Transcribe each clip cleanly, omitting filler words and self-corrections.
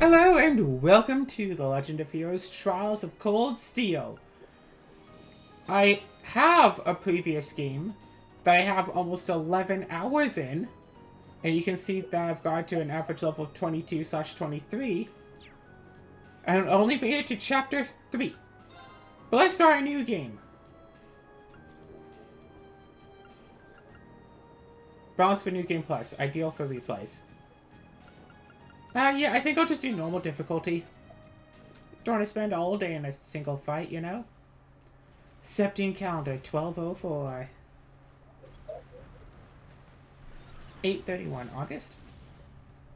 Hello and welcome to The Legend of Heroes Trials of Cold Steel. I have a previous game that I have almost 11 hours in, and you can see that I've got to an average level of 22/23, and only made it to chapter 3. But let's start a new game. Balance for New Game Plus, ideal for replays. Yeah, I think I'll just do normal difficulty. Don't want to spend all day in a single fight, you know? Septian calendar, 1204. 8/31, August?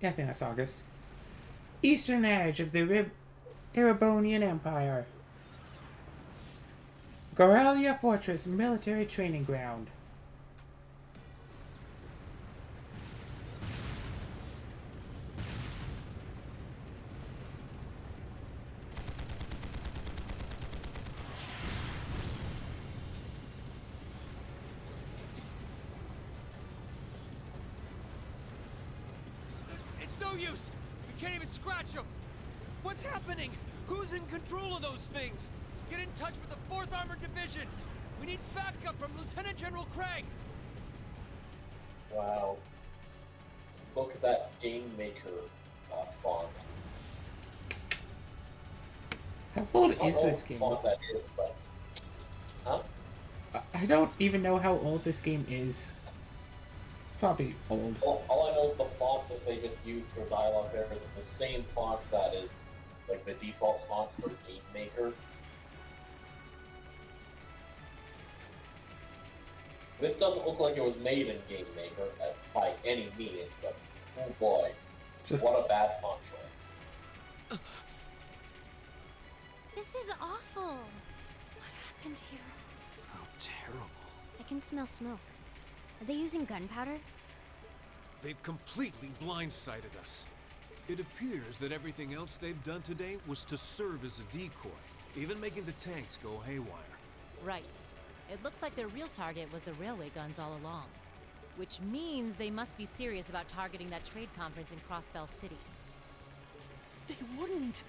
Yeah, I think that's August. Eastern edge of the Erebonian Empire. Gorelia Fortress, military training ground. It's no use! We can't even scratch them! What's happening? Who's in control of those things? Get in touch with the 4th Armored Division! We need backup from Lieutenant General Craig! Wow. Look at that Game Maker font. How old I is don't know this what game? font that is, but... Huh? I don't even know how old this game is. It's probably old. All I know is the font that they just used for dialogue there is the same font that is like the default font for Game Maker. This doesn't look like it was made in Game Maker by any means, but oh boy, Just what a bad font choice. This is awful. What happened here? How terrible. I can smell smoke. Are they using gunpowder? They've completely blindsided us. It appears that everything else they've done today was to serve as a decoy, even making the tanks go haywire. Right. It looks like their real target was the railway guns all along. Which means they must be serious about targeting that trade conference in Crossbell City. They wouldn't!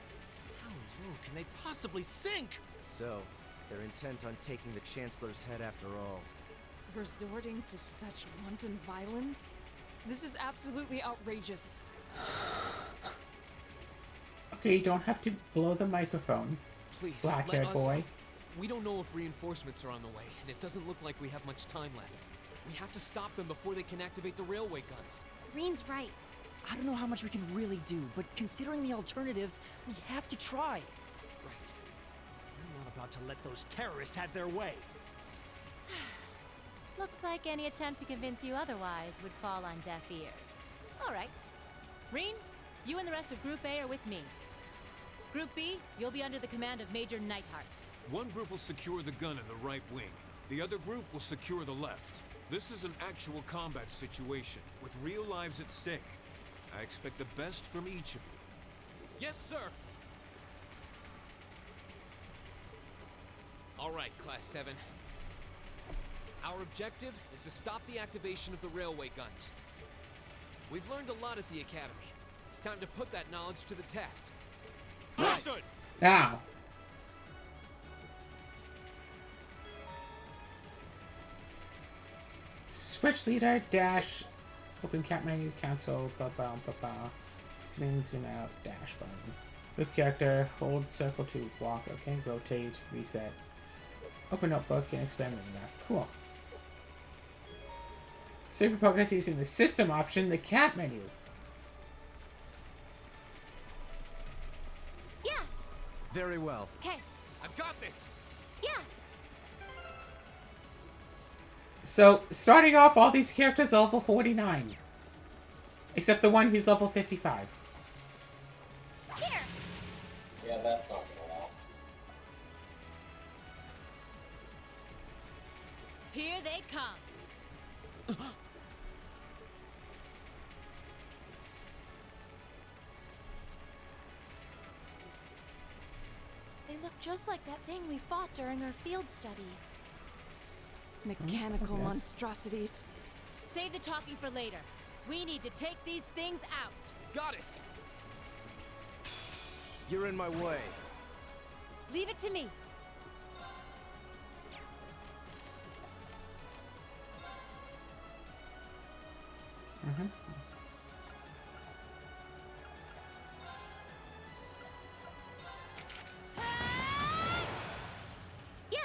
How low can they possibly sink? So, they're intent on taking the Chancellor's head after all. Resorting to such wanton violence? This is absolutely outrageous. okay, you don't have to blow the microphone, Please, black-haired let us boy. out. We don't know if reinforcements are on the way, and it doesn't look like we have much time left. We have to stop them before they can activate the railway guns. Reen's right. I don't know how much we can really do, but considering the alternative, we have to try. Right. I'm not about to let those terrorists have their way. Looks like any attempt to convince you otherwise would fall on deaf ears. All right. Reen, you and the rest of Group A are with me. Group B, you'll be under the command of Major Neidhart. One group will secure the gun in the right wing. The other group will secure the left. This is an actual combat situation, with real lives at stake. I expect the best from each of you. Yes, sir! All right, Class 7. Our objective is to stop the activation of the railway guns. We've learned a lot at the Academy. It's time to put that knowledge to the test. Understood! Ow. Switch leader, dash, open cat menu, cancel, zoom out, dash button. Move character, hold circle to walk, okay, rotate, reset. Open notebook and expand the map. Cool. Save your progress using the system option, the cat menu. Yeah. Very well. Okay. I've got this! Yeah. So, starting off, all these characters are level 49. Except the one who's level 55. Here. Yeah, that's not gonna last. Here they come. They look just like that thing we fought during our field study. Mechanical yes. monstrosities. Save the talking for later. We need to take these things out. Got it! You're in my way. Leave it to me. Yeah.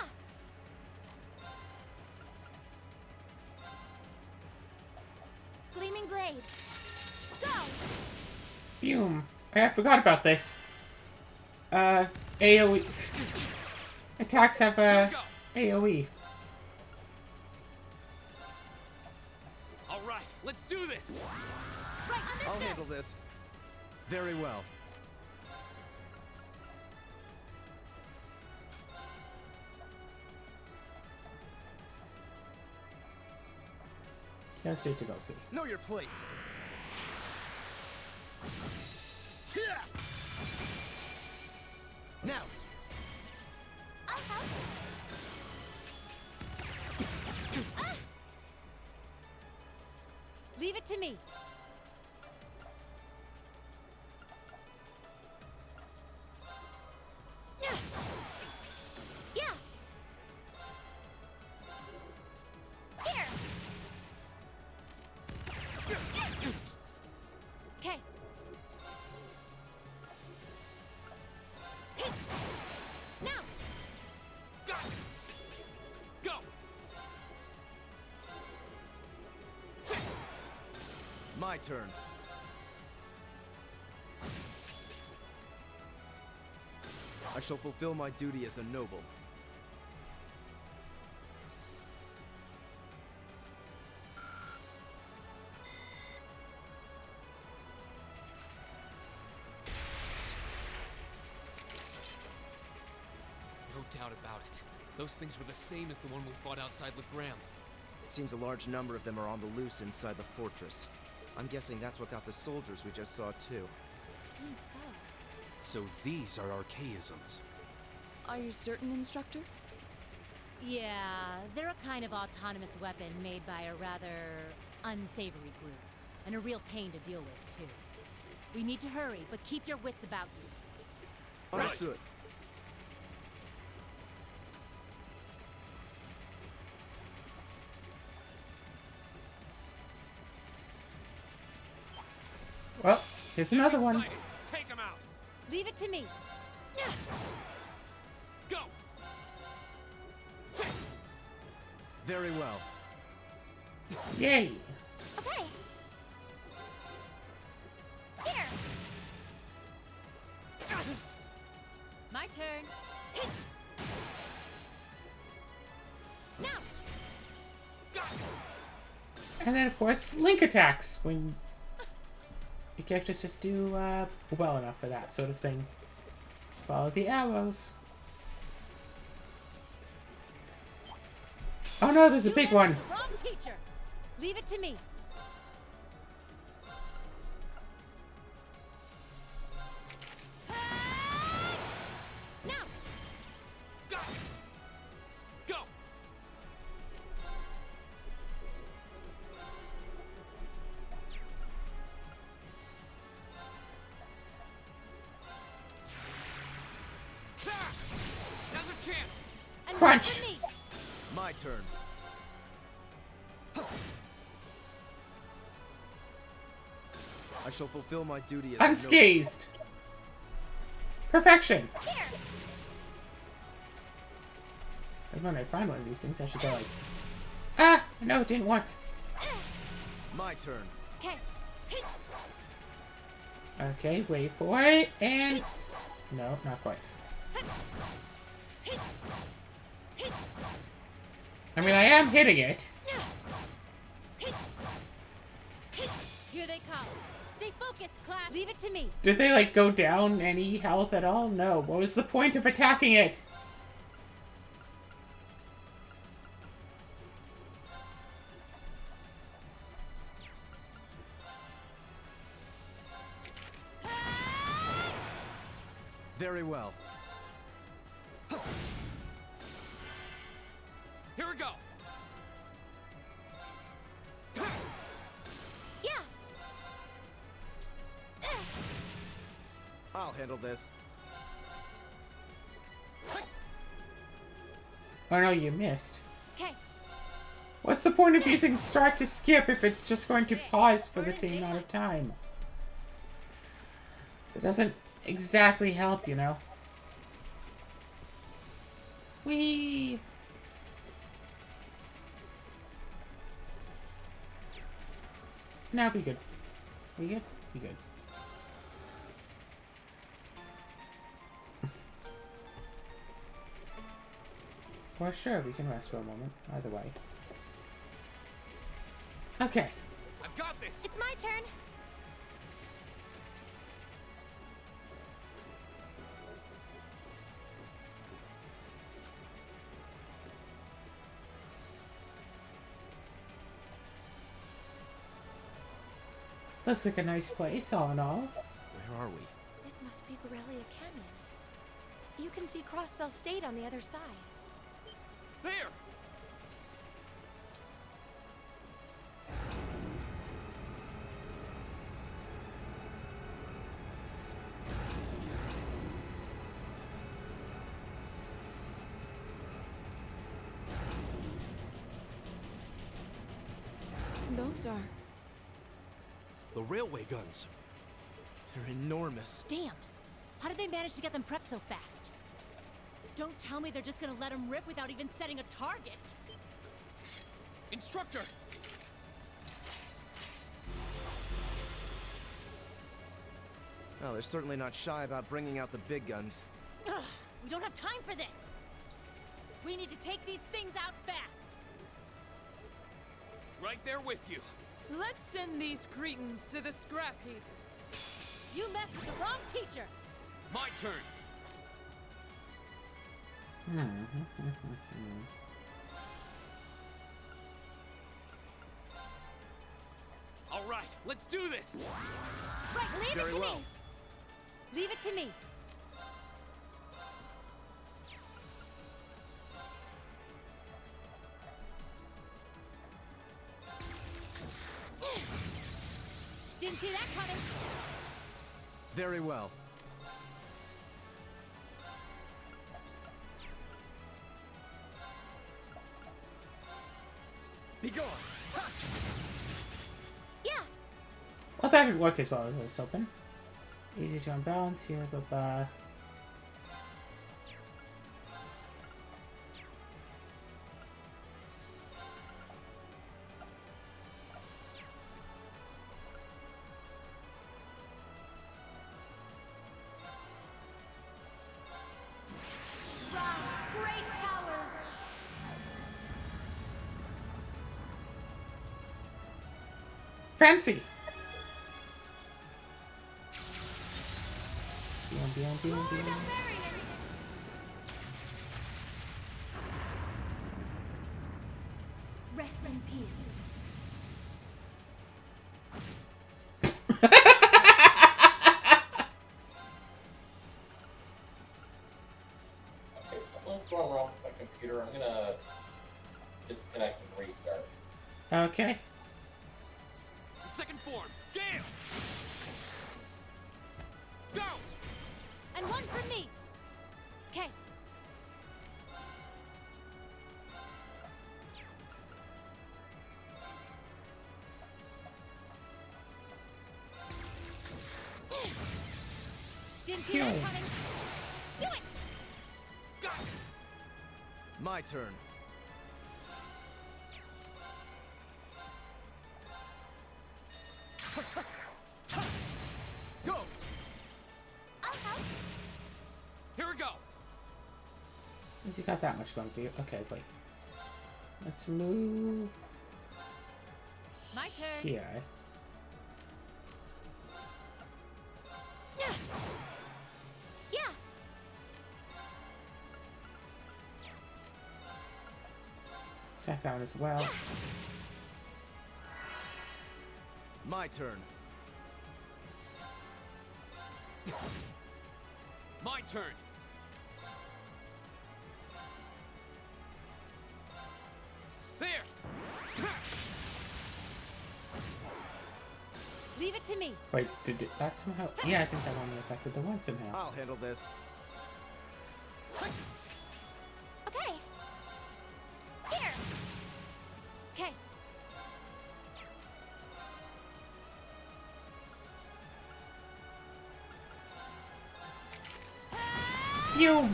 Gleaming blades. Go! Boom. I forgot about this. AoE. Attacks have AoE. All right, let's do this. Right, I'll understood. handle this. Very well. Let's do it to Dulcie. Know your place. Now. I'll help. Leave it to me. Yeah. Yeah. Here. Okay. Now. Go. Go. My turn. I shall fulfill my duty as a noble. No doubt about it. Those things were the same as the one we fought outside Legram. It seems a large number of them are on the loose inside the fortress. I'm guessing that's what got the soldiers we just saw too. Seems so. So these are archaisms. Are you certain, Instructor? Yeah, they're a kind of autonomous weapon made by a rather unsavory group. And a real pain to deal with, too. We need to hurry, but keep your wits about you. Understood. Well, here's another one. Excited. Take him out. Leave it to me. Go. Very well. Yay. Okay. Here. My turn. Now. And then, of course, Link attacks when your characters just do well enough for that sort of thing. Follow the arrows. Oh no, there's a big one. Wrong teacher. Leave it to me. Now. Go. Go. Ha! Now's our chance. And Crunch. leave it to me. My turn. I shall fulfill my duty as a Unscathed. Perfection. Here. And when I find one of these things, I should go like, ah, no, it didn't work. noble. My turn. Okay. Okay, wait for it, and no, not quite. I mean, I am hitting it. Here they come. Stay focused, class. Leave it to me. Did they like go down any health at all? No. What was the point of attacking it? Very well. Here we go. Yeah. I'll handle this. Oh no, you missed. Okay. What's the point of using start to skip if it's just going to pause for the same amount of time? It doesn't exactly help, you know. Whee! Now be good. We good? We good. Well, sure, we can rest for a moment. Either way. Okay. I've got this! It's my turn. Looks like a nice place, all in all. Where are we? This must be Gorelia Canyon. You can see Crossbell State on the other side. There! Those are... The railway guns. They're enormous. Damn! How did they manage to get them prepped so fast? Don't tell me they're just gonna let them rip without even setting a target. Instructor! Well, they're certainly not shy about bringing out the big guns. Ugh, we don't have time for this! We need to take these things out fast! Right there with you. Let's send these cretins to the scrap heap. You messed with the wrong teacher! My turn. All right, let's do this. Right, leave Very it to well. me! Leave it to me! Didn't see that coming! Very well. Be gone! Yeah. Well, that didn't work as well as I was hoping. Easy to unbalance here, but Rise, great towers. fancy. Bam, bam, bam, bam. Rest in peace. Okay, something's going wrong with the computer. I'm gonna disconnect and restart. Okay. Second form, Gale! Go! And one for me! Okay. Didn't see that Phew. coming! Do it! Go! My turn. Go! I'll help. Here we go! Has you got that much going for you? Okay, wait. Let's move My turn. here. Yeah. Stack that one as well. My turn. My turn! There! Leave it to me. Wait, did that somehow? Yeah, I think that only affected the one somehow. I'll handle this. Okay. Here. Okay. You!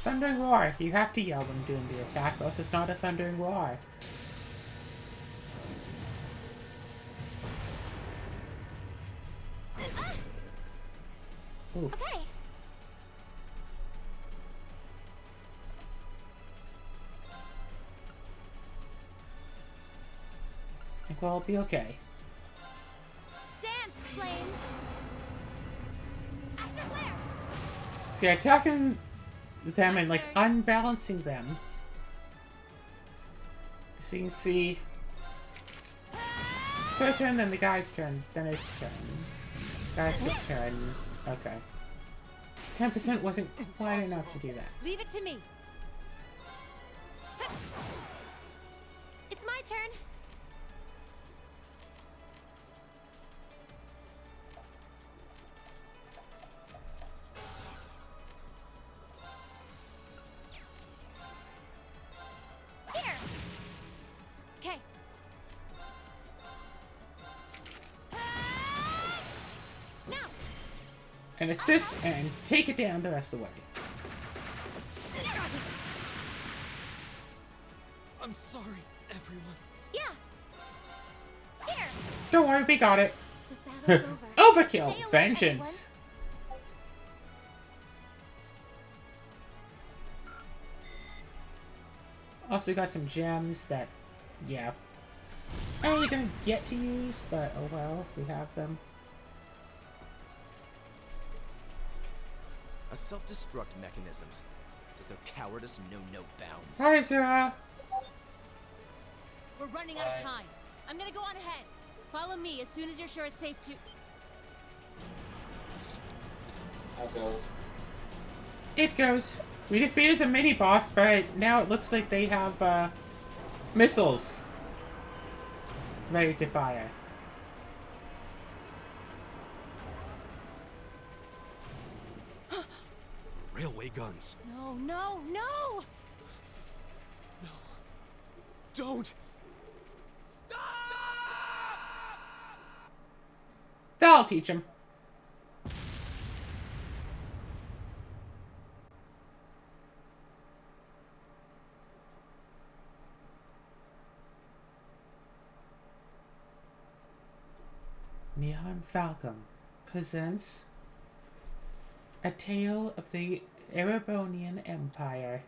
Thundering roar. You have to yell when doing the attack, or else it's not a thundering roar. Oof. Okay. I think we'll all be okay. Dance, flames. Astro flare. See, attacking them and like unbalancing them. So you can see. It's her turn, then the guy's turn, then its turn. Guy's turn. Okay. 10% wasn't quite enough to do that. Leave it to me. It's my turn. Here. Okay. Now. And assist and take it down the rest of the way. I'm sorry, everyone. Yeah. Here. Don't worry, we got it. The battle's over. Overkill! Stay alert, Vengeance! Also got some gems that, yeah, I'm only gonna get to use, but oh well, we have them. A self-destruct mechanism. Does their cowardice know no bounds? Hi, Zara! We're running out of time. I'm gonna go on ahead. Follow me as soon as you're sure it's safe to. How goes? It goes. We defeated the mini-boss, but now it looks like they have, missiles ready to fire. Railway guns. No, no, no! Don't! That'll teach him. Neon Falcon presents A Tale of the Erebonian Empire.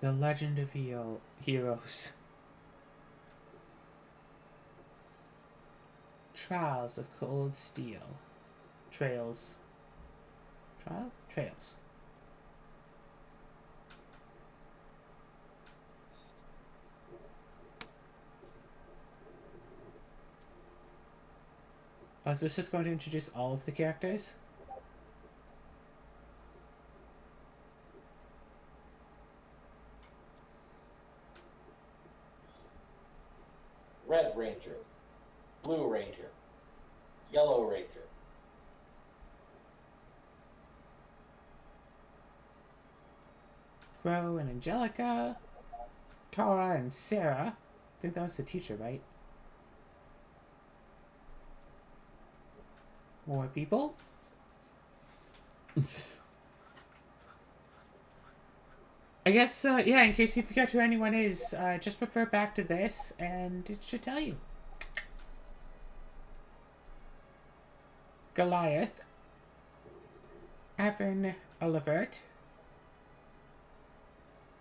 The Legend of Heroes. Trials of Cold Steel. Trails. Trial? Trails. Oh, is this just going to introduce all of the characters? Red Ranger, Blue Ranger, Yellow Ranger. Gro and Angelica. Tara and Sarah. I think that was the teacher, right? More people? I guess, yeah, in case you forget who anyone is, just refer back to this, and it should tell you. Goliath. Evan Olivert.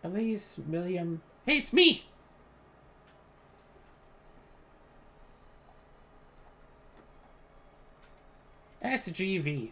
Elise William. Hey, it's me! SGV.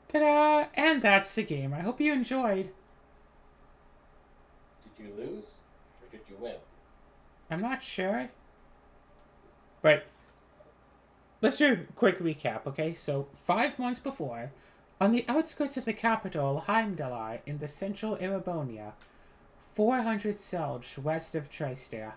Ta-da! And that's the game. I hope you enjoyed. Did you lose? you win. I'm not sure. But let's do a quick recap, okay? So, 5 months before, on the outskirts of the capital, Heimdallar, in the central Erebonia, 400 Selge west of Trister.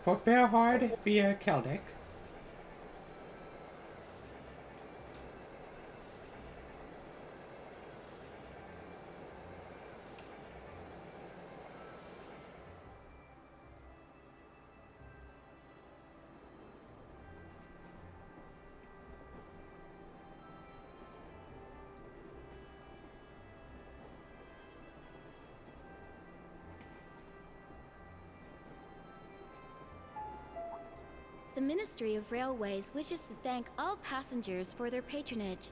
Fort Bearhard via Keldic. The Ministry of Railways wishes to thank all passengers for their patronage.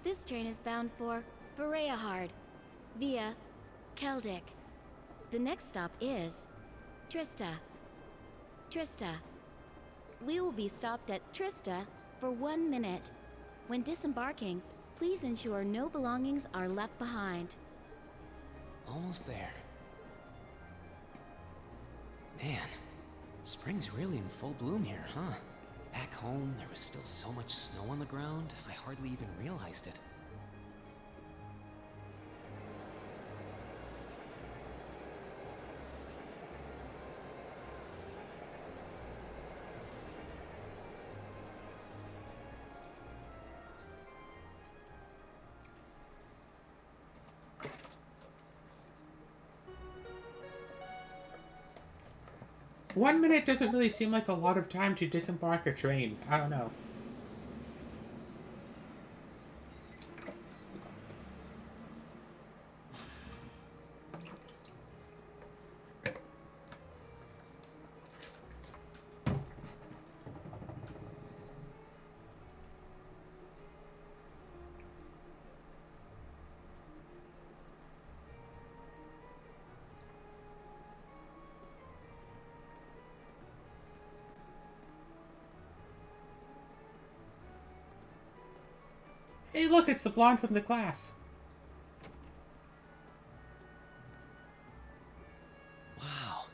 This train is bound for Bereahard via Keldic. The next stop is Trista. Trista. We will be stopped at Trista for 1 minute. When disembarking, please ensure no belongings are left behind. Almost there. Man, spring's really in full bloom here, huh? Back home, there was still so much snow on the ground, I hardly even realized it. One minute doesn't really seem like a lot of time to disembark a train. I don't know. Hey, look, it's the blonde from the class. Wow.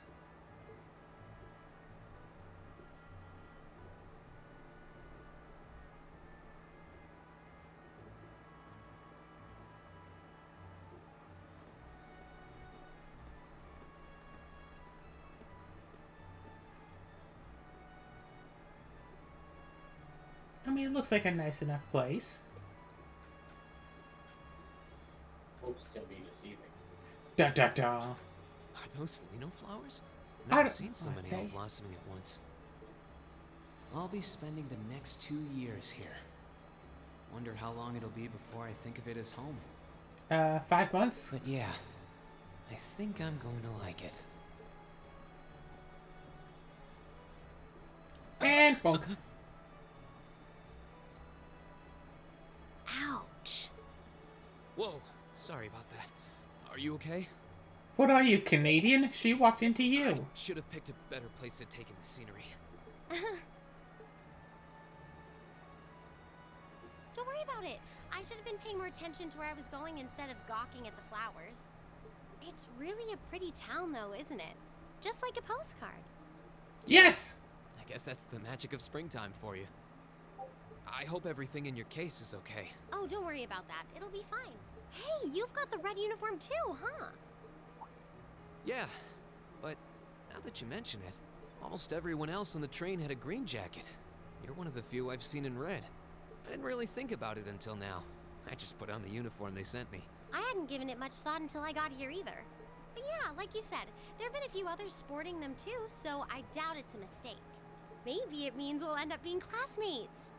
I mean, it looks like a nice enough place. Looks can be deceiving. Da da da. Are those Lino flowers? I Never don't- seen so are many they? all blossoming at once. I'll be spending the next 2 years here. Wonder how long it'll be before I think of it as home. 5 months? But yeah, I think I'm going to like it. And bonk. Ouch. Whoa, sorry about that. Are you okay? What are you, Canadian? She walked into you. Should have picked a better place to take in the scenery. Don't worry about it. I should have been paying more attention to where I was going instead of gawking at the flowers. It's really a pretty town, though, isn't it? Just like a postcard. Yes! I guess that's the magic of springtime for you. I hope everything in your case is okay. Oh, don't worry about that. It'll be fine. Hey, you've got the red uniform too, huh? Yeah, but now that you mention it, almost everyone else on the train had a green jacket. You're one of the few I've seen in red. I didn't really think about it until now. I just put on the uniform they sent me. I hadn't given it much thought until I got here either. But yeah, like you said, there have been a few others sporting them too, so I doubt it's a mistake. Maybe it means we'll end up being classmates.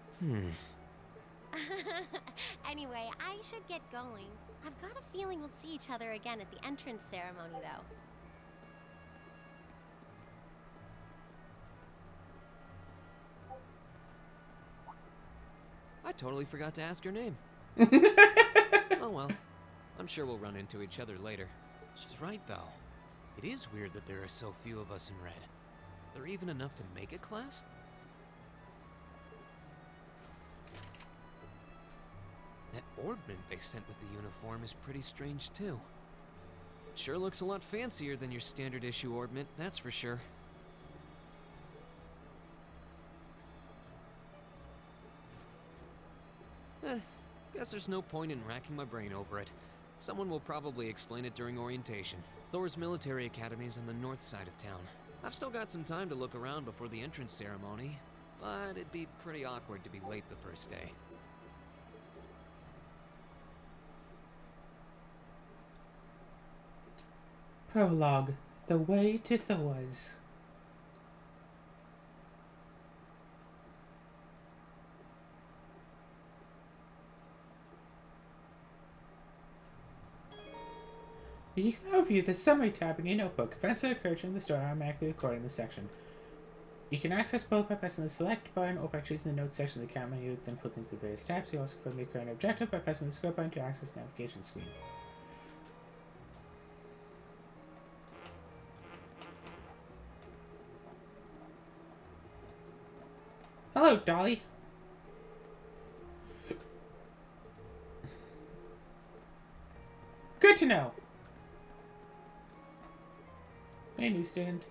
Anyway, I should get going. I've got a feeling we'll see each other again at the entrance ceremony, though. I totally forgot to ask your name. Oh well. I'm sure we'll run into each other later. She's right, though. It is weird that there are so few of us in red. Are there even enough to make a class? That orbment they sent with the uniform is pretty strange, too. It sure looks a lot fancier than your standard issue orbment, that's for sure. Guess there's no point in racking my brain over it. Someone will probably explain it during orientation. Thor's military academy's on the north side of town. I've still got some time to look around before the entrance ceremony, but it'd be pretty awkward to be late the first day. Prologue. The Way to Thor's. You can now view the summary tab in your notebook. Events that occur during the story are automatically recorded in this section. You can access both by pressing the select button or by choosing the notes section of the camera menu, then flipping through various tabs. You also confirm your current objective by pressing the square button to access the navigation screen. Hello, Dolly. Good to know. Hey, new student.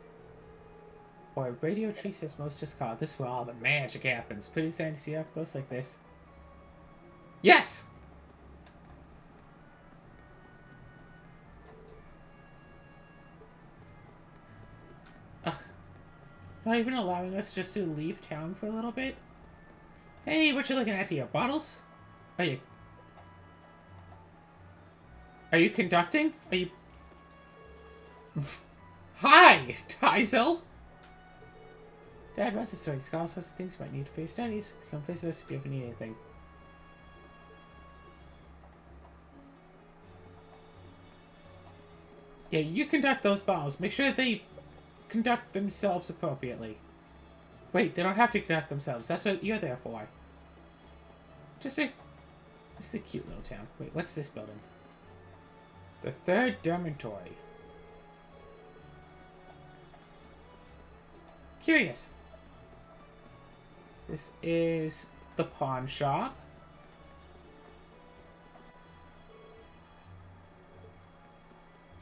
Or Radio Tree Seismos just called. This is where all the magic happens. Pretty exciting to see up close like this. Yes! Ugh. Not even allowing us just to leave town for a little bit? Hey, what you looking at here? Bottles? Are you conducting? Are you... Hi, Tyzel! Dad runs a story. He's got all sorts of things you might need for your studies. Come visit us if you ever need anything. Yeah, you conduct those balls. Make sure they conduct themselves appropriately. Wait, they don't have to conduct themselves. That's what you're there for. This is a cute little town. Wait, what's this building? The third dormitory. Curious. This is the pawn shop.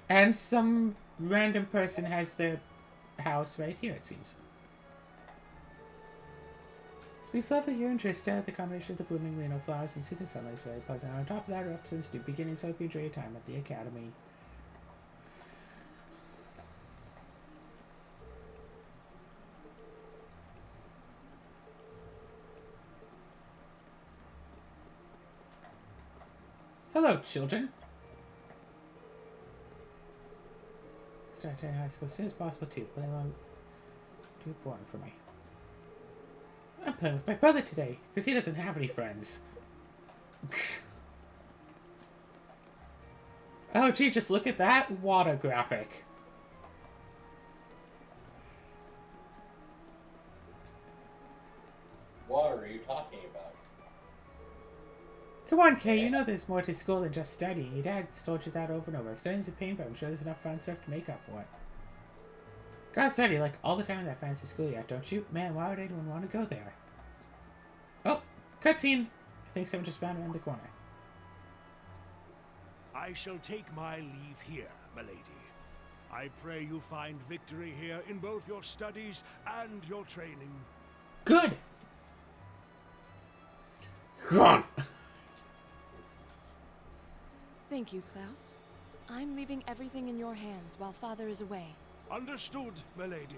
And some random person has their house right here, it seems. It's lovely here in Trista. The combination of the blooming Reno flowers and soothing sunlight is very pleasant. On top of that, it represents new beginnings. I hope you enjoy your time at the academy. Hello, children. Start attending high school as soon as possible, too. Playing along too boring for me. I'm playing with my brother today, because he doesn't have any friends. Oh, gee, just look at that water graphic. What are you talking about? Come on, Kay, you know there's more to school than just studying. Your dad's told you that over and over. Studying's a pain, but I'm sure there's enough fun stuff to make up for it. Gotta study, like, all the time in that fancy school yet, don't you? Man, why would anyone want to go there? Oh, cutscene! I think someone just found around the corner. I shall take my leave here, milady. I pray you find victory here in both your studies and your training. Good! Go on! Thank you, Klaus. I'm leaving everything in your hands while Father is away. Understood, milady.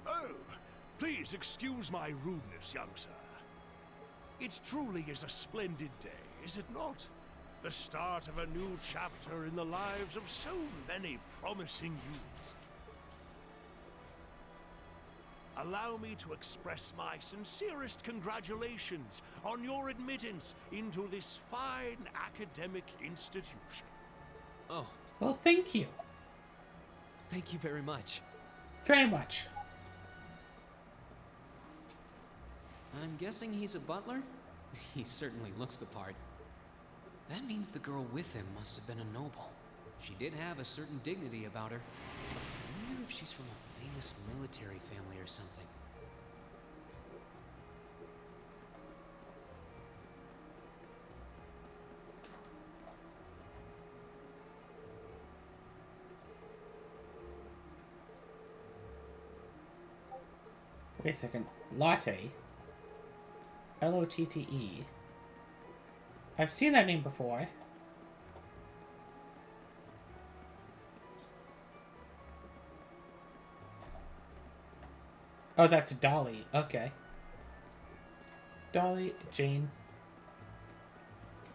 Oh, please excuse my rudeness, young sir. It truly is a splendid day, is it not? The start of a new chapter in the lives of so many promising youths. Allow me to express my sincerest congratulations on your admittance into this fine academic institution. Oh. Well, thank you. Thank you very much. Very much. I'm guessing he's a butler? He certainly looks the part. That means the girl with him must have been a noble. She did have a certain dignity about her. I wonder if she's from a famous military family or something. Wait a second. Lotte. Lotte. I've seen that name before. Oh, that's Dolly. Okay. Dolly, Jane.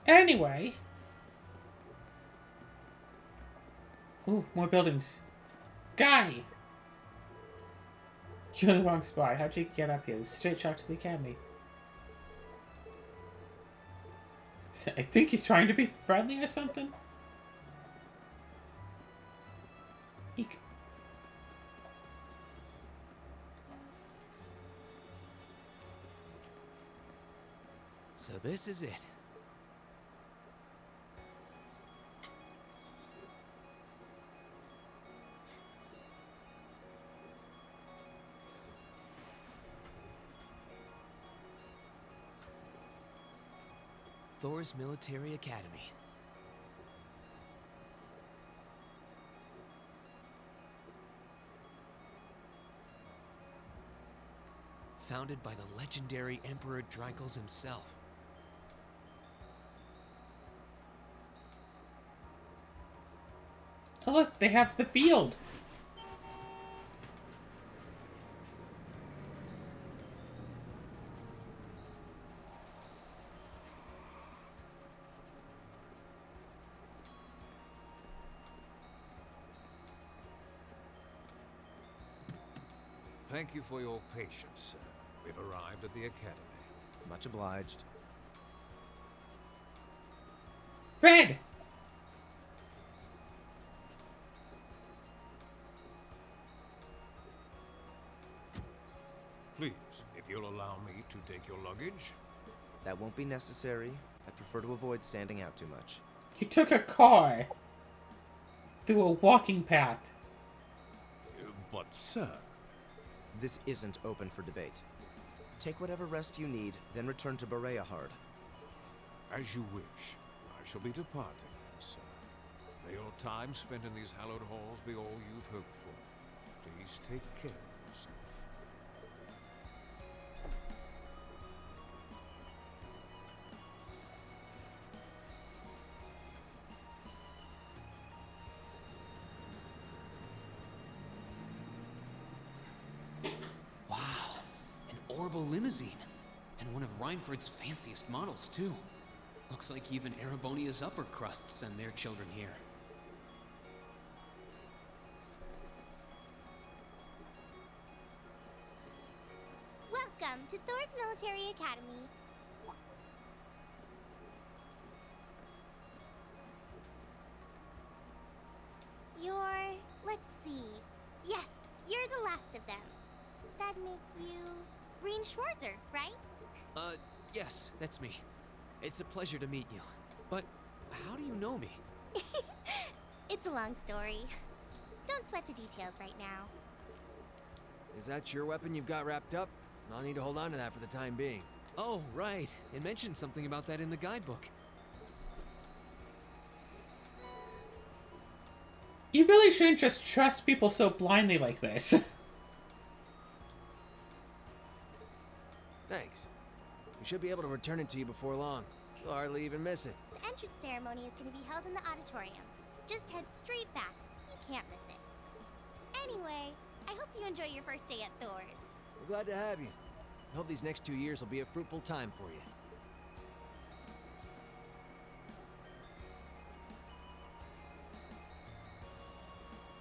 Anyway. Ooh, more buildings. Guy! You're in the wrong spot. How'd you get up here? This is a straight shot to the academy. I think he's trying to be friendly or something. Eek. So this is it. Thor's Military Academy. Founded by the legendary Emperor Drycles himself. Oh look, they have the field. Thank you for your patience, sir. We've arrived at the academy. Much obliged. Red! Please, if you'll allow me to take your luggage. That won't be necessary. I prefer to avoid standing out too much. You took a car through a walking path. But, sir... This isn't open for debate. Take whatever rest you need, then return to Bereahard. As you wish. I shall be departing, sir. May your time spent in these hallowed halls be all you've hoped for. Please take care of yourself. Orbital limousine. And one of Reinford's fanciest models, too. Looks like even Erebonia's upper crust send their children here. Welcome to Thor's Military Academy. Let's see. Yes, you're the last of them. That'd make you... Rean Schwarzer, right? Yes, that's me. It's a pleasure to meet you. But how do you know me? It's a long story. Don't sweat the details right now. Is that your weapon you've got wrapped up? I'll need to hold on to that for the time being. Oh, right. It mentioned something about that in the guidebook. You really shouldn't just trust people so blindly like this. Thanks. We should be able to return it to you before long. You'll hardly even miss it. The entrance ceremony is going to be held in the auditorium. Just head straight back. You can't miss it. Anyway, I hope you enjoy your first day at Thor's. We're glad to have you. I hope these next 2 years will be a fruitful time for you.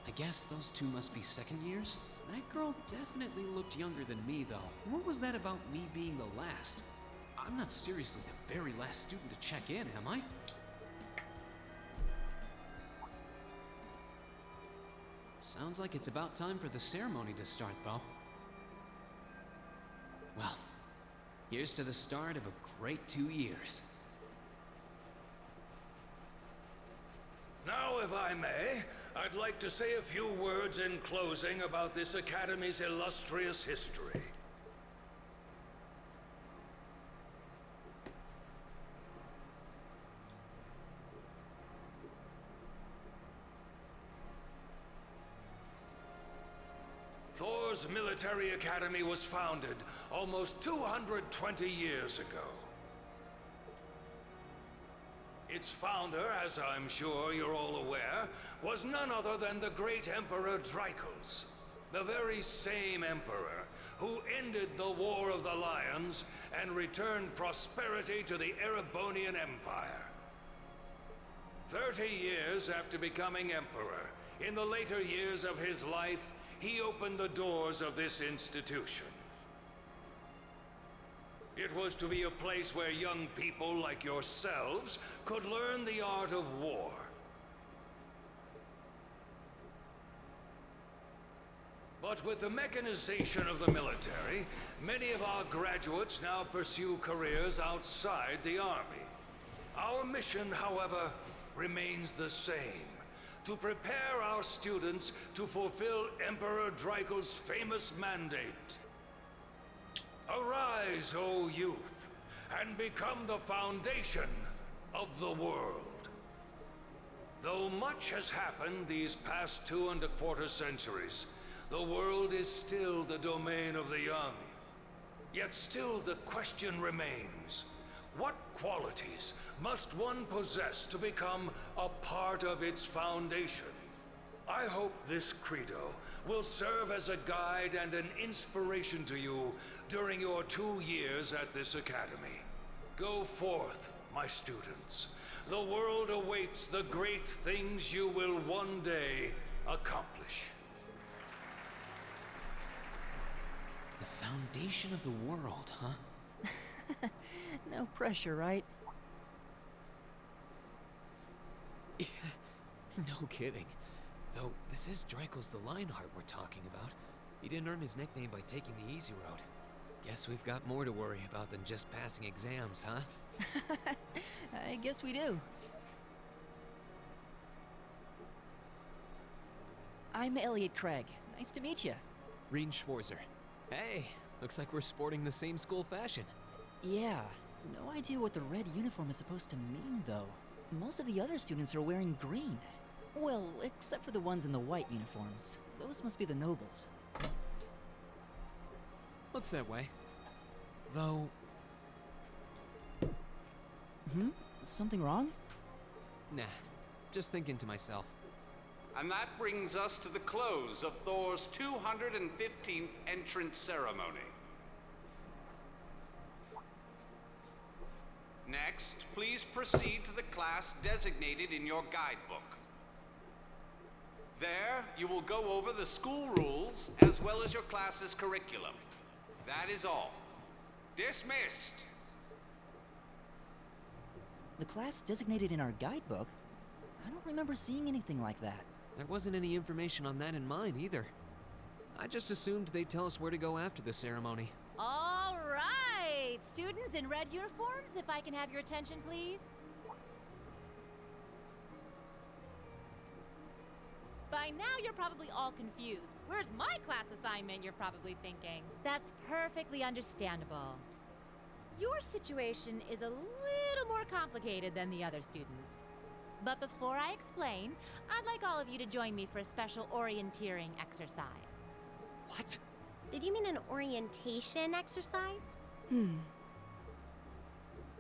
I guess those two must be second years? That girl definitely looked younger than me, though. What was that about me being the last? I'm not seriously the very last student to check in, am I? Sounds like it's about time for the ceremony to start, though. Well, Here's to the start of a great 2 years. Now, if I may, I'd like to say a few words in closing about this Academy's illustrious history. Thor's military academy was founded almost 220 years ago. Its founder, as I'm sure you're all aware, was none other than the great Emperor Drykos, the very same emperor who ended the War of the Lions and returned prosperity to the Erebonian Empire. 30 years after becoming emperor, in the later years of his life, he opened the doors of this institution. It was to be a place where young people like yourselves could learn the art of war. But with the mechanization of the military, many of our graduates now pursue careers outside the army. Our mission, however, remains the same: to prepare our students to fulfill Emperor Drykos' famous mandate. Arise, O youth, and become the foundation of the world. Though much has happened these past 2¼ centuries, the world is still the domain of the young. Yet still the question remains: what qualities must one possess to become a part of its foundation? I hope this credo will serve as a guide and an inspiration to you during your 2 years at this academy. Go forth, my students. The world awaits the great things you will one day accomplish. The foundation of the world, huh? No pressure, right? No kidding. Though, this is Drykos the Lionheart we're talking about. He didn't earn his nickname by taking the easy road. Guess we've got more to worry about than just passing exams, huh? I guess we do. I'm Elliot Craig. Nice to meet you. Rean Schwarzer. Hey, looks like we're sporting the same school fashion. Yeah, no idea what the red uniform is supposed to mean, though. Most of the other students are wearing green. Well, except for the ones in the white uniforms. Those must be the nobles. Looks that way. Though... Something wrong? Nah, just thinking to myself. And that brings us to the close of Thor's 215th entrance ceremony. Next, please proceed to the class designated in your guidebook. There, you will go over the school rules as well as your class's curriculum. That is all. Dismissed! The class designated in our guidebook? I don't remember seeing anything like that. There wasn't any information on that in mine either. I just assumed they'd tell us where to go after the ceremony. All right! Students in red uniforms, if I can have your attention, please. By now, you're probably all confused. Where's my class assignment, you're probably thinking. That's perfectly understandable. Your situation is a little more complicated than the other students. But before I explain, I'd like all of you to join me for a special orienteering exercise. What? Did you mean an orientation exercise?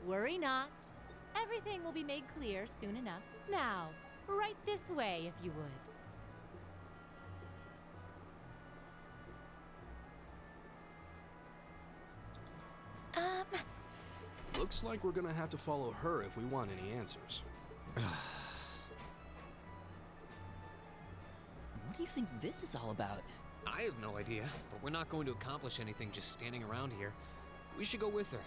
Worry not. Everything will be made clear soon enough. Now, right this way, if you would. Looks like we're gonna have to follow her if we want any answers. What do you think this is all about? I have no idea, but we're not going to accomplish anything just standing around here. We should go with her.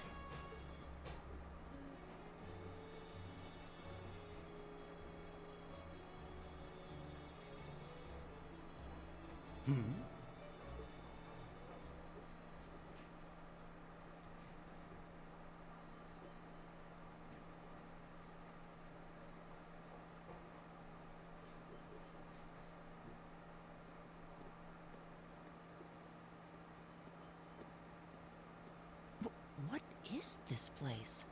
is this place?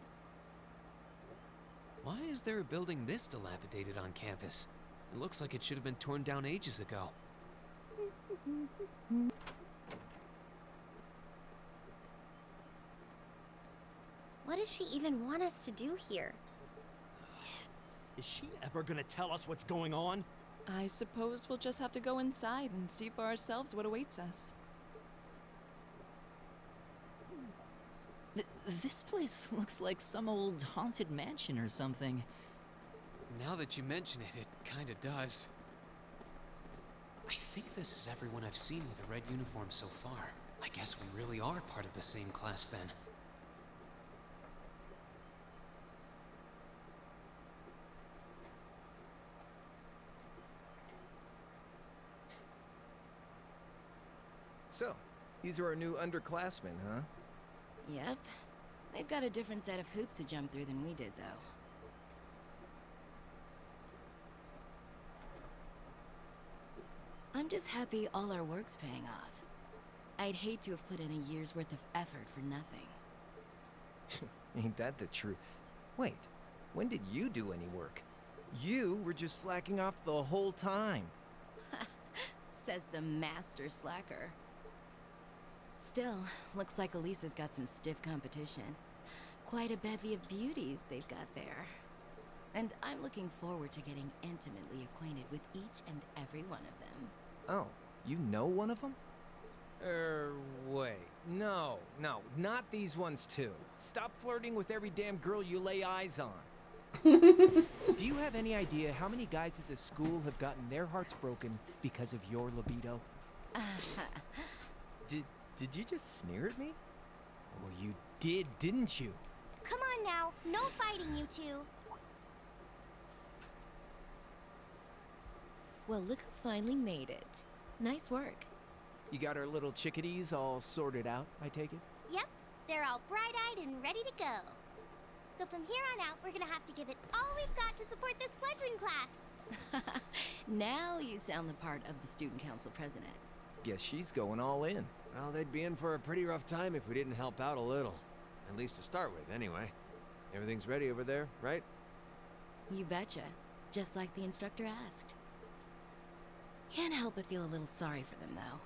Why is there a building this dilapidated on campus? It looks like it should have been torn down ages ago. What does she even want us to do here? Is she ever gonna tell us what's going on? I suppose we'll just have to go inside and see for ourselves what awaits us. This place looks like some old haunted mansion or something. Now that you mention it, it kinda does. I think this is everyone I've seen with a red uniform so far. I guess we really are part of the same class then. So, these are our new underclassmen, huh? Yep. They've got a different set of hoops to jump through than we did, though. I'm just happy all our work's paying off. I'd hate to have put in a year's worth of effort for nothing. Ain't that the truth? Wait, when did you do any work? You were just slacking off the whole time. Says the master slacker. Still, looks like Elisa's got some stiff competition. Quite a bevy of beauties they've got there. And I'm looking forward to getting intimately acquainted with each and every one of them. Oh, you know one of them? Wait. No, not these ones too. Stop flirting with every damn girl you lay eyes on. Do you have any idea how many guys at this school have gotten their hearts broken because of your libido? Did you just sneer at me? Oh, you did, didn't you? Come on now, no fighting, you two. Well, look who finally made it. Nice work. You got our little chickadees all sorted out, I take it? Yep, they're all bright-eyed and ready to go. So from here on out, we're gonna have to give it all we've got to support this sledging class. Now you sound the part of the student council president. Guess she's going all in. Well, they'd be in for a pretty rough time if we didn't help out a little. At least to start with, anyway. Everything's ready over there, right? You betcha. Just like the instructor asked. Can't help but feel a little sorry for them, though.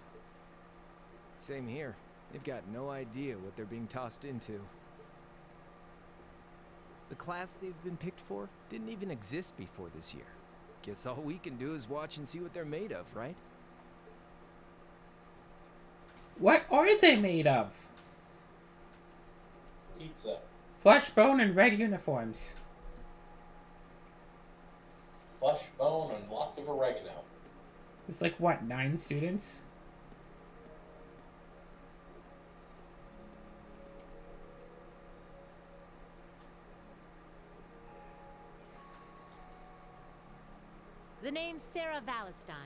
Same here. They've got no idea what they're being tossed into. The class they've been picked for didn't even exist before this year. Guess all we can do is watch and see what they're made of, right? What are they made of? Pizza. Flesh, bone, and red uniforms. Flesh, bone, and lots of oregano. It's like, what, 9 students? The name's Sarah Valestine.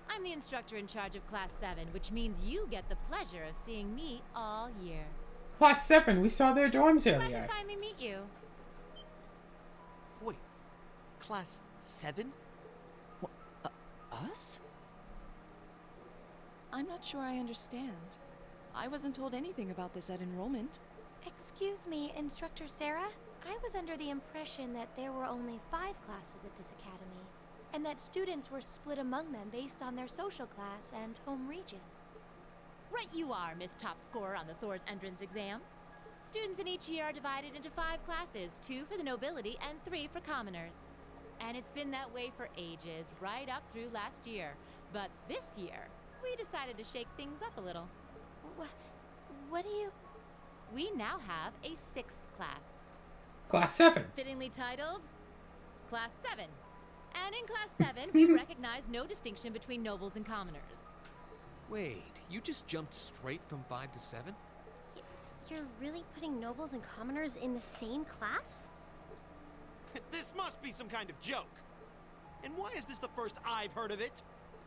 I'm the instructor in charge of Class 7, which means you get the pleasure of seeing me all year. Class 7, we saw their dorms Glad earlier. to finally meet you. Wait, Class 7? Us? I'm not sure I understand. I wasn't told anything about this at enrollment. Excuse me, Instructor Sarah? I was under the impression that there were only 5 classes at this academy, and that students were split among them based on their social class and home region. Right you are, Miss Top Scorer on the Thor's entrance exam. Students in each year are divided into 5 classes, 2 for the nobility and 3 for commoners. And it's been that way for ages, right up through last year. But this year, we decided to shake things up a little. What do you... We now have a 6th class. Class 7. Fittingly titled, Class 7. And in Class 7, we recognize no distinction between nobles and commoners. Wait, you just jumped straight from 5 to 7? You're really putting nobles and commoners in the same class? This must be some kind of joke. And why is this the first I've heard of it?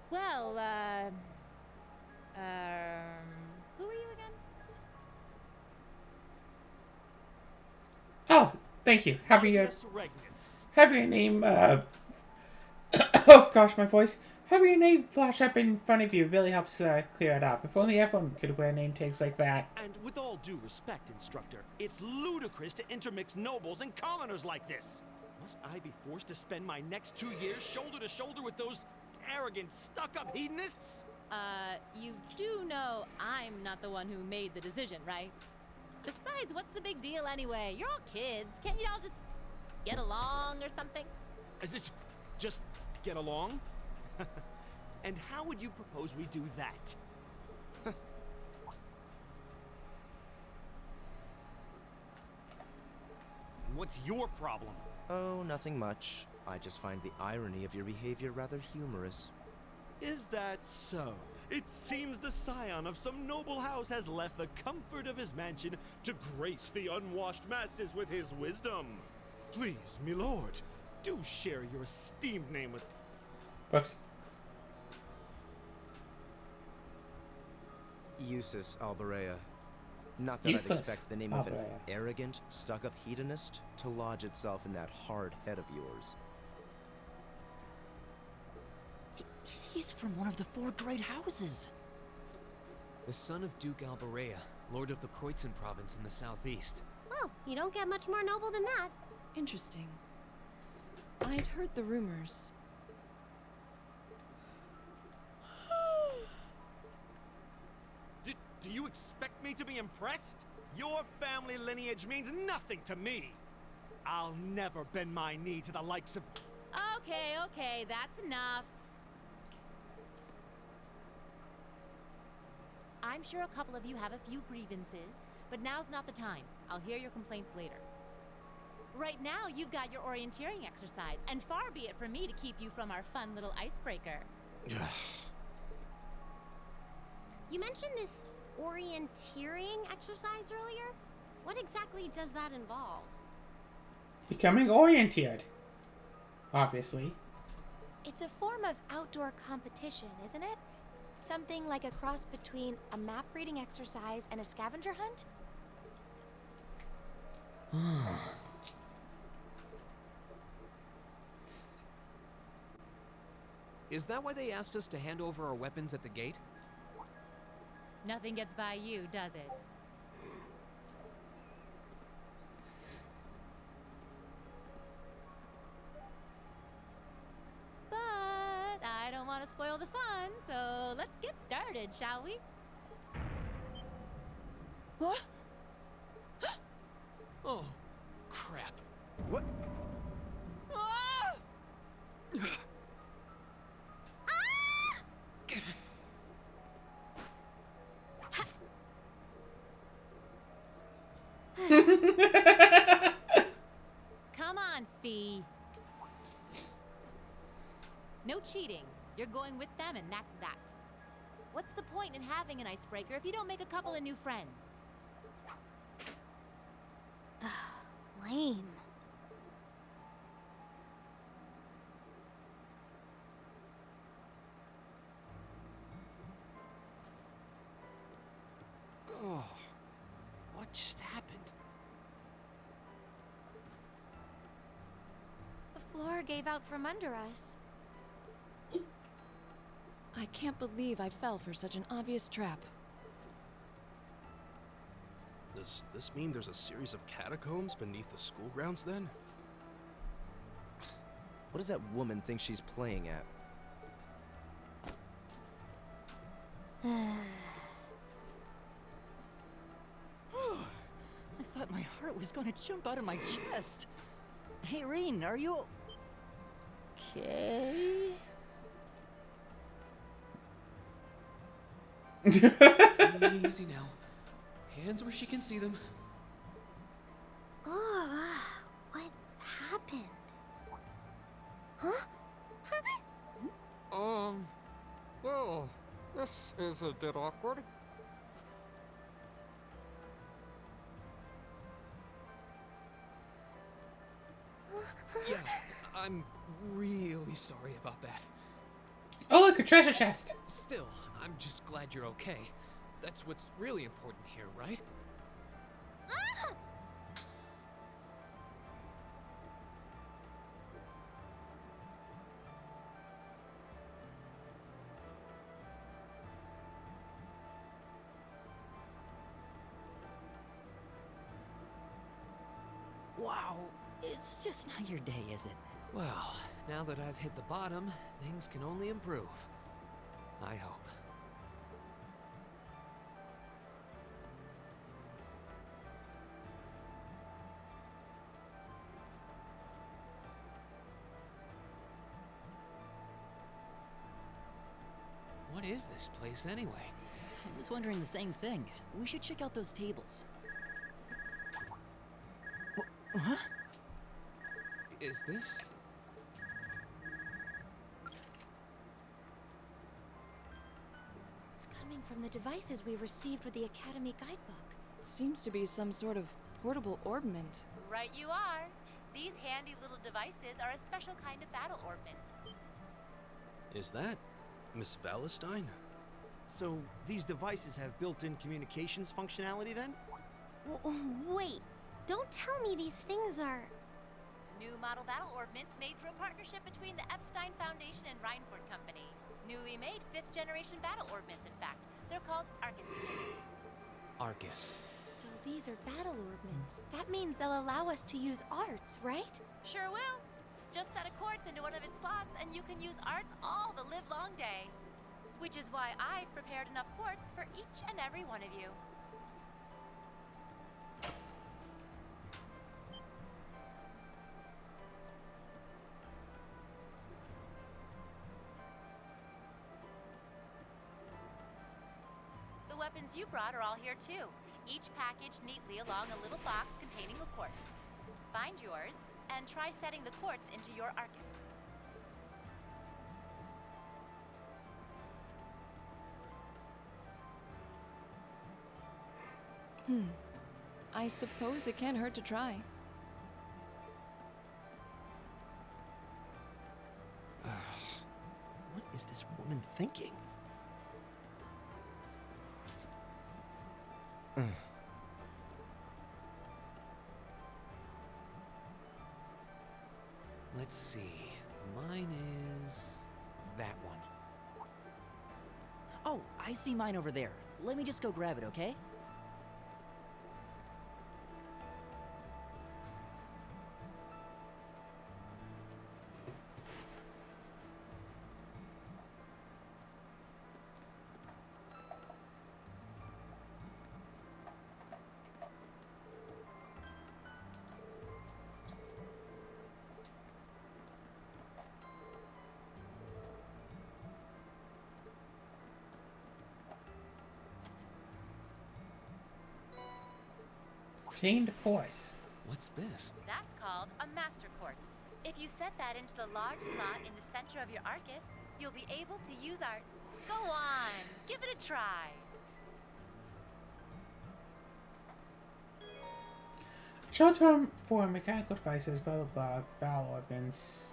Well, who are you again? Oh, thank you. Have your Yes, Regnitz. have your name, oh gosh, my voice. Having a name flash up in front of you really helps clear it up. If only everyone could wear name tags like that. And with all due respect, Instructor, it's ludicrous to intermix nobles and commoners like this. Must I be forced to spend my next 2 years shoulder to shoulder with those arrogant, stuck-up hedonists? You do know I'm not the one who made the decision, right? Besides, what's the big deal anyway? You're all kids. Can't you all just get along or something? Just get along? And how would you propose we do that? What's your problem? Oh, nothing much. I just find the irony of your behavior rather humorous. Is that so? It seems the scion of some noble house has left the comfort of his mansion to grace the unwashed masses with his wisdom. Please, my lord, do share your esteemed name with... Whoops. Eustace Alberea. Not that Useless I'd expect the name of an Alberea. arrogant, stuck-up hedonist to lodge itself in that hard head of yours. He's from one of the 4 great houses. The son of Duke Alberea, Lord of the Kreutzen province in the southeast. Well, you don't get much more noble than that. Interesting. I'd heard the rumors. Do you expect me to be impressed? Your family lineage means nothing to me. I'll never bend my knee to the likes of... Okay, that's enough. I'm sure a couple of you have a few grievances, but now's not the time. I'll hear your complaints later. Right now, you've got your orienteering exercise, and far be it from me to keep you from our fun little icebreaker. You mentioned this orienteering exercise earlier. What exactly does that involve? Becoming orienteered. Obviously. It's a form of outdoor competition, isn't it? Something like a cross between a map reading exercise and a scavenger hunt? Is that why they asked us to hand over our weapons at the gate? Nothing gets by you, does it? But I don't want to spoil the fun, so let's get started, shall we? What? Oh, crap. What? Come on, Fee. No cheating. You're going with them, and that's that. What's the point in having an icebreaker if you don't make a couple of new friends? Lame. Oh, what just happened? The floor gave out from under us. I can't believe I fell for such an obvious trap. Does this mean there's a series of catacombs beneath the school grounds then? What does that woman think she's playing at? I thought my heart was gonna jump out of my chest. Hey, Reen, are you... okay? Easy now. Hands where she can see them. Oh, what happened? Huh? Well, this is a bit awkward. Yeah, I'm really sorry about that. Oh, look, a treasure chest. Still, I'm just glad you're okay. That's what's really important here, right? It's just not your day, is it? Well, now that I've hit the bottom, things can only improve. I hope. What is this place anyway? I was wondering the same thing. We should check out those tables. Huh? Is this? It's coming from the devices we received with the Academy guidebook. Seems to be some sort of portable orbment. Right you are. These handy little devices are a special kind of battle orbment. Is that Miss Valestine? So, these devices have built-in communications functionality then? Wait, don't tell me these things are... New model battle orbments made through a partnership between the Epstein Foundation and Reinford Company. Newly made 5th generation battle orbments, in fact. They're called Arcus. Arcus. So these are battle orbments. That means they'll allow us to use arts, right? Sure will. Just set a quartz into one of its slots and you can use arts all the livelong day. Which is why I've prepared enough quartz for each and every one of you. The weapons you brought are all here too, each packaged neatly along a little box containing a quartz. Find yours, and try setting the quartz into your Arcus. I suppose it can't hurt to try. What is this woman thinking? Let's see. Mine is that one. Oh, I see mine over there. Let me just go grab it, okay? Chained force. What's this? That's called a master quartz. If you set that into the large slot in the center of your Arcus, you'll be able to use arts. Go on, give it a try. Short term for mechanical devices, blah blah blah, battle orbments.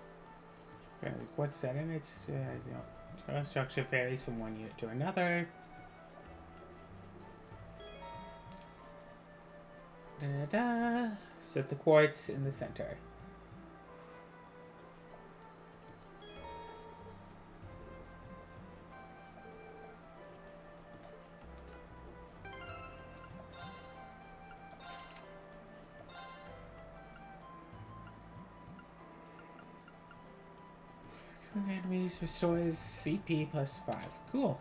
Apparently, quartz set in its structure varies from one unit to another. Da-da-da. Set the quartz in the center. Enemies restores CP plus 5. Cool.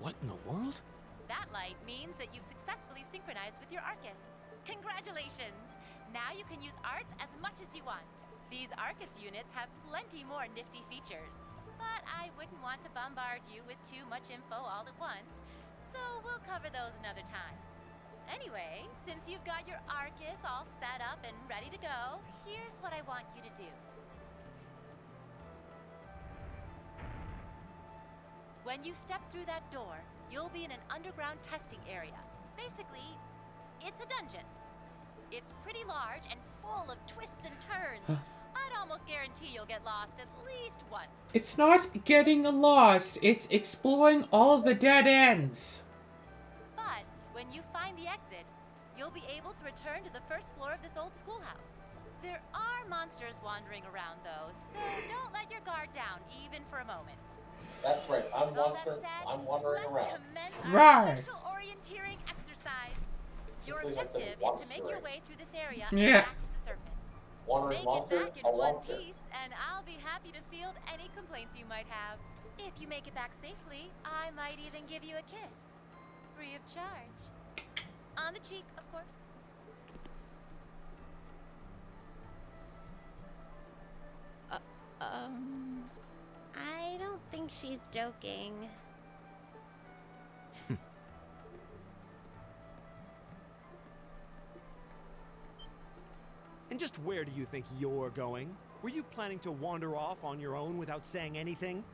What in the world? That light means that you've successfully synchronized with your Arcus. Congratulations! Now you can use arts as much as you want. These Arcus units have plenty more nifty features. But I wouldn't want to bombard you with too much info all at once, so we'll cover those another time. Anyway, since you've got your Arcus all set up and ready to go, here's what I want you to do. When you step through that door, you'll be in an underground testing area. Basically, it's a dungeon. It's pretty large and full of twists and turns. I'd almost guarantee you'll get lost at least once. It's not getting lost, it's exploring all the dead ends. But when you find the exit, you'll be able to return to the first floor of this old schoolhouse. There are monsters wandering around though, so don't let your guard down even for a moment. That's right. I'm wandering around. Commence our Rawr. special orienteering exercise. Your I think I said objective is to make your monster. way through this area Yeah. and back to the surface. Wandering Make monster, it back in a one monster. piece, and I'll be happy to field any complaints you might have. If you make it back safely, I might even give you a kiss. Free of charge. On the cheek, of course. I don't think she's joking. And just where do you think you're going? Were you planning to wander off on your own without saying anything?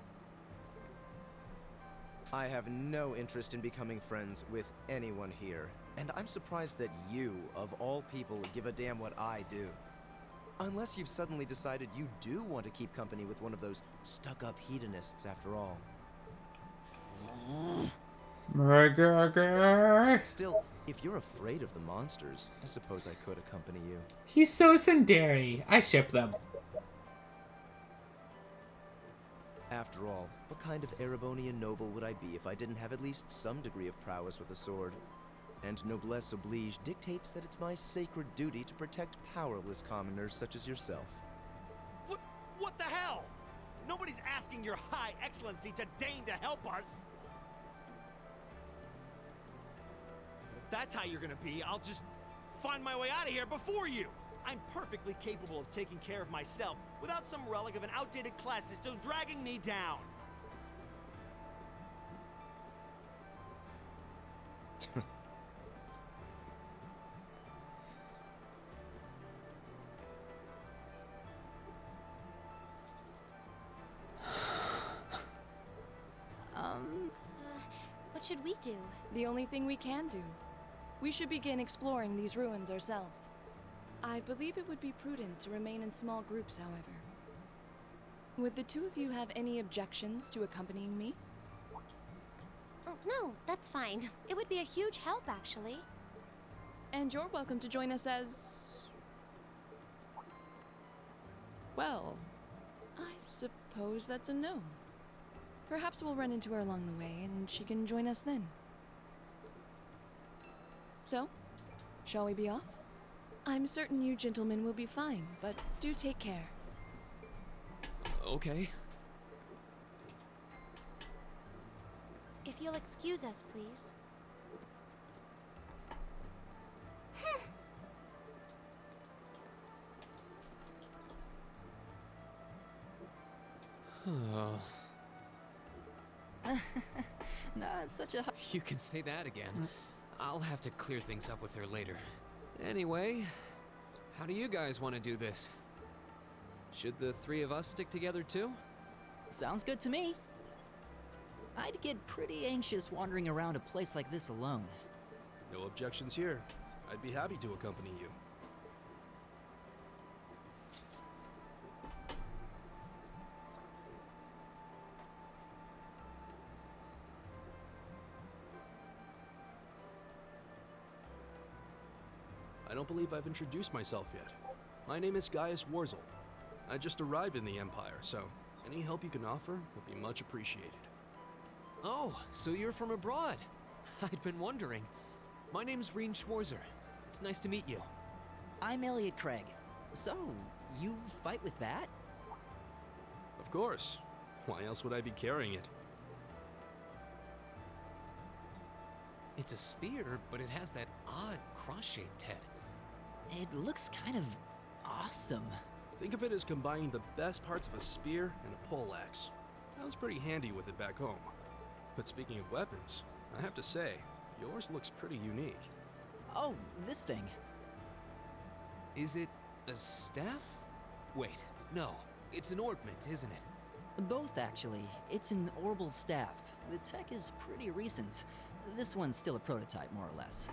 I have no interest in becoming friends with anyone here, and I'm surprised that you, of all people, give a damn what I do. Unless you've suddenly decided you do want to keep company with one of those stuck-up hedonists after all. Still, if you're afraid of the monsters, I suppose I could accompany you. He's so tsundere. I ship them. After all, what kind of Erebonian noble would I be if I didn't have at least some degree of prowess with a sword? And noblesse oblige dictates that it's my sacred duty to protect powerless commoners such as yourself. What the hell? Nobody's asking your high excellency to deign to help us. If that's how you're gonna be, I'll just find my way out of here before you. I'm perfectly capable of taking care of myself without some relic of an outdated class system dragging me down. What should we do? The only thing we can do. We should begin exploring these ruins ourselves. I believe it would be prudent to remain in small groups, however. Would the two of you have any objections to accompanying me? Oh, no, that's fine. It would be a huge help, actually. And you're welcome to join us as... well, I suppose that's a no. Perhaps we'll run into her along the way, and she can join us then. So, shall we be off? I'm certain you gentlemen will be fine, but do take care. Okay. If you'll excuse us, please. Not such a... You can say that again. I'll have to clear things up with her later. Anyway, how do you guys want to do this? Should the three of us stick together too? Sounds good to me. I'd get pretty anxious wandering around a place like this alone. No objections here. I'd be happy to accompany you. I don't believe I've introduced myself yet. My name is Gaius Warzel. I just arrived in the Empire, so any help you can offer would be much appreciated. Oh, so you're from abroad. I'd been wondering. My name's Reen Schwarzer. It's nice to meet you. I'm Elliot Craig. So, you fight with that? Of course. Why else would I be carrying it? It's a spear, but it has that odd cross-shaped head. It looks kind of awesome. Think of it as combining the best parts of a spear and a poleaxe. I was pretty handy with it back home. But speaking of weapons, I have to say, yours looks pretty unique. Oh, this thing. Is it a staff? Wait, no. It's an ornament, isn't it? Both, actually. It's an orbital staff. The tech is pretty recent. This one's still a prototype, more or less.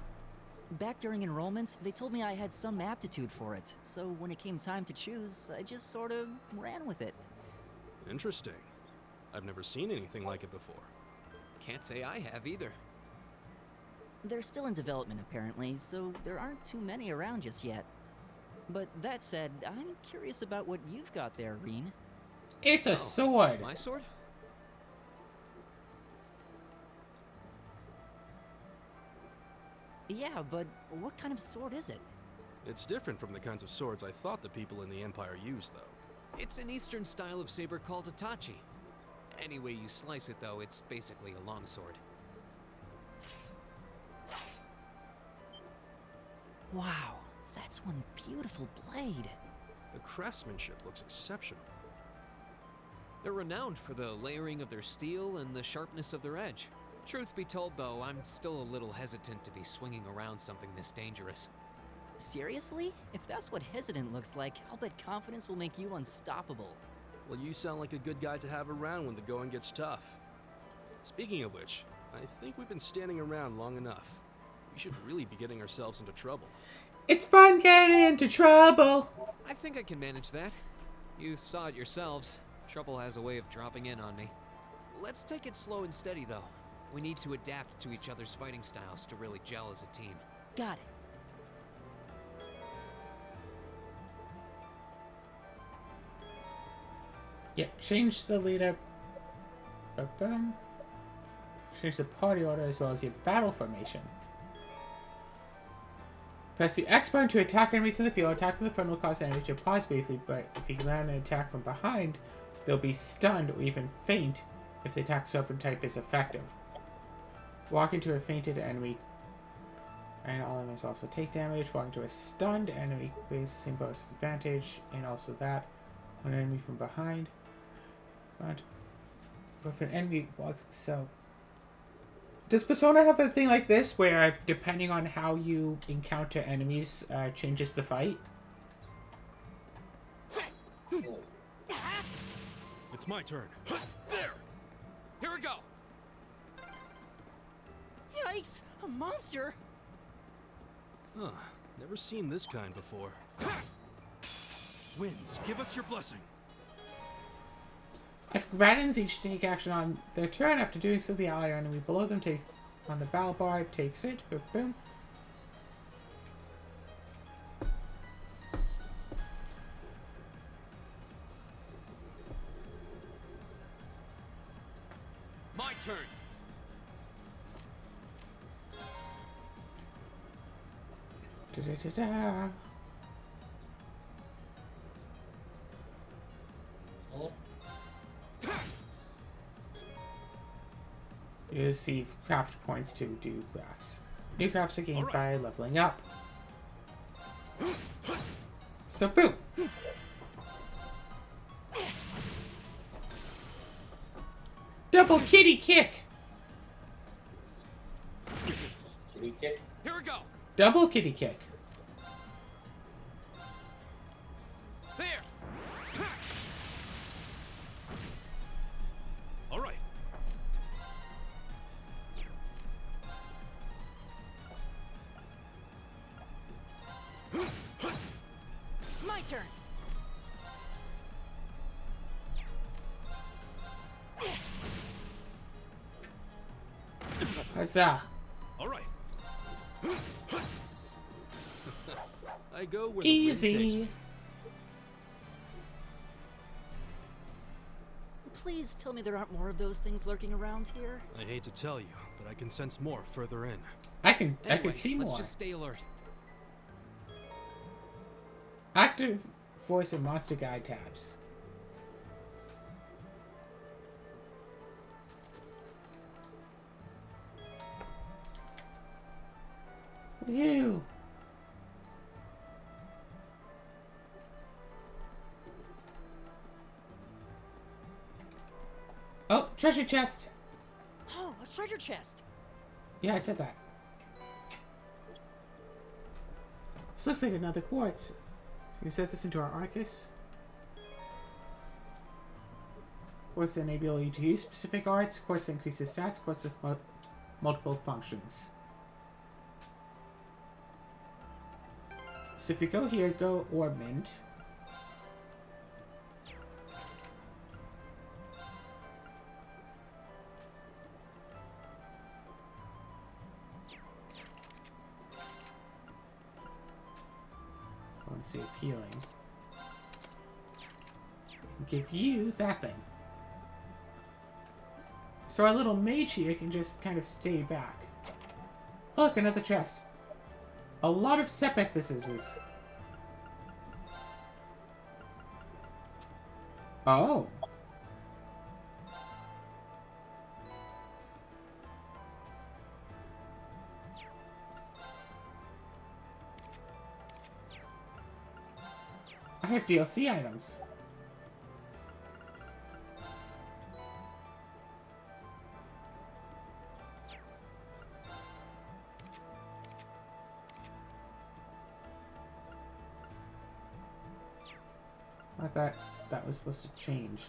Back during enrollment, they told me I had some aptitude for it, so when it came time to choose, I just sort of ran with it. Interesting. I've never seen anything like it before. Can't say I have either. They're still in development, apparently, so there aren't too many around just yet. But that said, I'm curious about what you've got there, Reen. It's a sword. My sword? Yeah, but what kind of sword is it? It's different from the kinds of swords I thought the people in the Empire used, though. It's an Eastern style of saber called Itachi. Any way you slice it, though, it's basically a longsword. Wow, that's one beautiful blade. The craftsmanship looks exceptional. They're renowned for the layering of their steel and the sharpness of their edge. Truth be told, though, I'm still a little hesitant to be swinging around something this dangerous. Seriously? If that's what hesitant looks like, I'll bet confidence will make you unstoppable. Well, you sound like a good guy to have around when the going gets tough. Speaking of which, I think we've been standing around long enough. We should really be getting ourselves into trouble. It's fun getting into trouble. I think I can manage that. You saw it yourselves. Trouble has a way of dropping in on me. Let's take it slow and steady, though. We need to adapt to each other's fighting styles to really gel as a team. Got it. Yeah, change the leader. Ba-bum. Change the party order as well as your battle formation. Press the X button to attack enemies in the field. Attack from the front will cause enemy to pause briefly, but if you land an attack from behind, they'll be stunned or even faint if the attack's weapon type is effective. Walk into a fainted enemy, and all enemies also take damage. Walk into a stunned enemy creates the same bonus disadvantage, and also that. When an enemy from behind. But if an enemy walks, so. Does Persona have a thing like this where, depending on how you encounter enemies, changes the fight? It's my turn. There! Here we go! Yikes! A monster! Huh. Never seen this kind before. Winds, give us your blessing. If combatants each take action on their turn, after doing so, the ally or enemy below them takes on the battle bar takes it. Boom, boom. My turn. Da-da-da-da. You receive craft points to do crafts. New crafts are gained by leveling up. So boom! Double kitty kick! Kitty kick? Here we go! Double kitty kick. There! All right. My turn. Huzzah! All right. I go where the wind takes Easy. me. Please tell me there aren't more of those things lurking around here. I hate to tell you, but I can sense more further in. I can Anyway, see let's more. just stay alert. Active voice and monster guide tabs. Woo! Oh, treasure chest! Oh, a treasure chest. Yeah, I said that. This looks like another quartz. So we can set this into our Arcus. Quartz enable you to use specific arts. Quartz increases stats. Quartz with multiple functions. So if you go here, go Ormond. I want to save healing. Give you that thing. So our little mage here can just kind of stay back. Look, another chest. A lot of syntheses. Oh. I have DLC items. I thought that was supposed to change.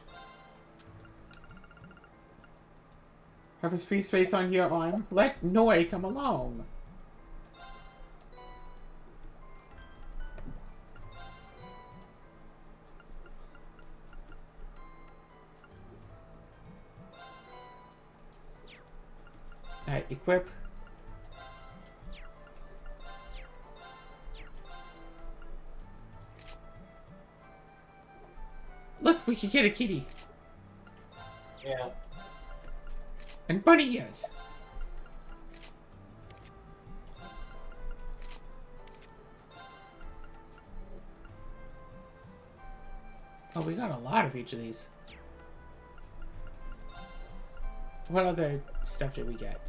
Have a free space on your arm? Let Noi come along. Alright, equip. Look, we can get a kitty. Yeah. And bunny ears. Oh, we got a lot of each of these. What other stuff did we get?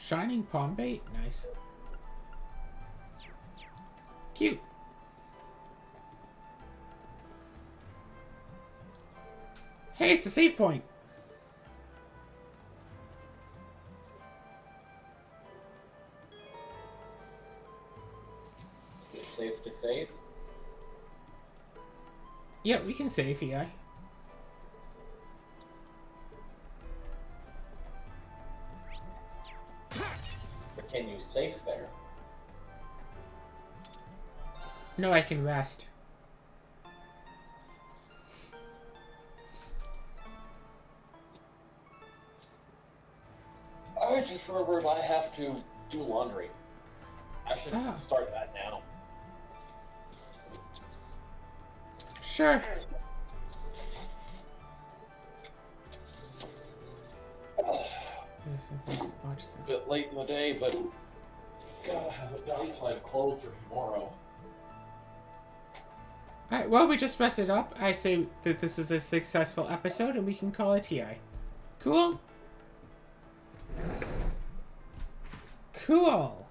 Shining palm bait? Nice. Cute. Hey, it's a save point. Is it safe to save? Yeah, we can save here. But can you safe there? No, I can rest. I just remembered I have to do laundry. I should start that now. Sure. It's a bit late in the day, but gotta have it done so I have clothes for tomorrow. Alright, well, we just messed it up. I say that this was a successful episode and we can call it here. Cool? Cool.